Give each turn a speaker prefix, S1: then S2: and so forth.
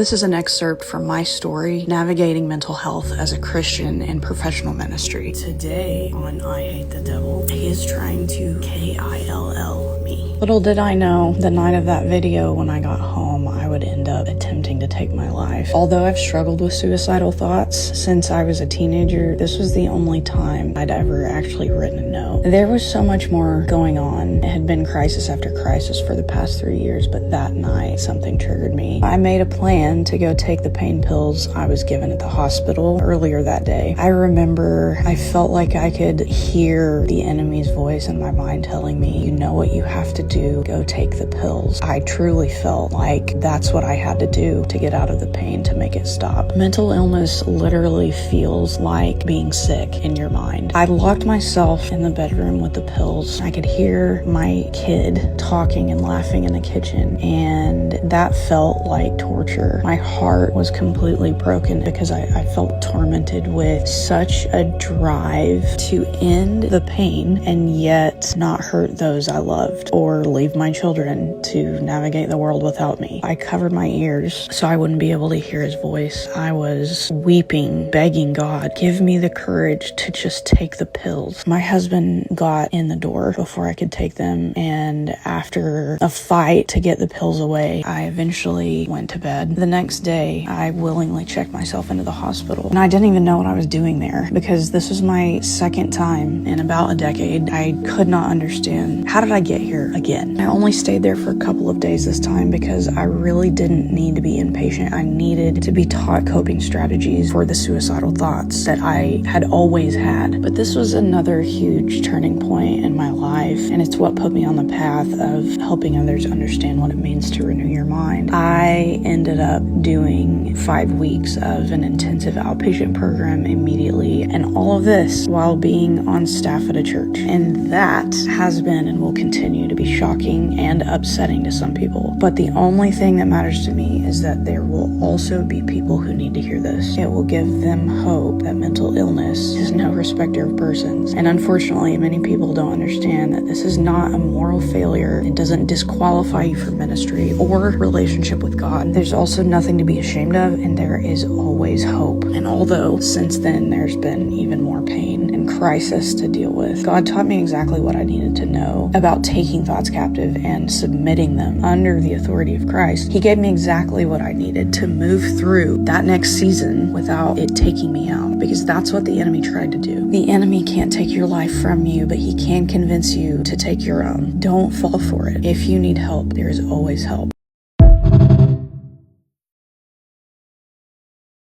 S1: This is an excerpt from my story, navigating mental health as a Christian in professional ministry. Today on I Hate the Devil, he is trying to KILL me. Little did I know, the night of that video when I got home, I would end up attempting to take my life. Although I've struggled with suicidal thoughts since I was a teenager, this was the only time I'd ever actually written a note. There was so much more going on. It had been crisis after crisis for the past 3 years, but that night something triggered me. I made a plan to go take the pain pills I was given at the hospital earlier that day. I remember I felt like I could hear the enemy's voice in my mind telling me, you know what you have to do, go take the pills. I truly felt like that's what I had to do to get out of the pain, to make it stop. Mental illness literally feels like being sick in your mind. I locked myself in the bedroom with the pills. I could hear my kid talking and laughing in the kitchen, and that felt like torture. My heart was completely broken because I felt tormented with such a drive to end the pain and yet not hurt those I loved or leave my children to navigate the world without me. I covered my ears so I wouldn't be able to hear his voice. I was weeping, begging God, give me the courage to just take the pills. My husband got in the door before I could take them, and after a fight to get the pills away, I eventually went to bed. The next day, I willingly checked myself into the hospital, and I didn't even know what I was doing there because this was my second time in about a decade. I could not understand, how did I get here again? I only stayed there for a couple of days this time because I really didn't need to be inpatient. I needed to be taught coping strategies for the suicidal thoughts that I had always had. But this was another huge turning point in my life, and it's what put me on the path of helping others understand what it means to renew your mind. I ended up doing 5 weeks of an intensive outpatient program immediately, and all of this while being on staff at a church. And that has been and will continue to be shocking and upsetting to some people. But the only thing that matters to me is that there will also be people who need to hear this. It will give them hope that mental illness is no respecter of persons. And unfortunately, many people don't understand that this is not a moral failure. It doesn't disqualify you from ministry or relationship with God. There's also nothing to be ashamed of, and there is always hope. And although since then there's been even more pain and crisis to deal with, God taught me exactly what I needed to know about taking thoughts captive and submitting them under the authority of Christ. He gave me exactly what I needed to move through that next season without it taking me out, because that's what the enemy tried to do. The enemy can't take your life from you, but he can convince you to take your own. Don't fall for it. If you need help, there is always help.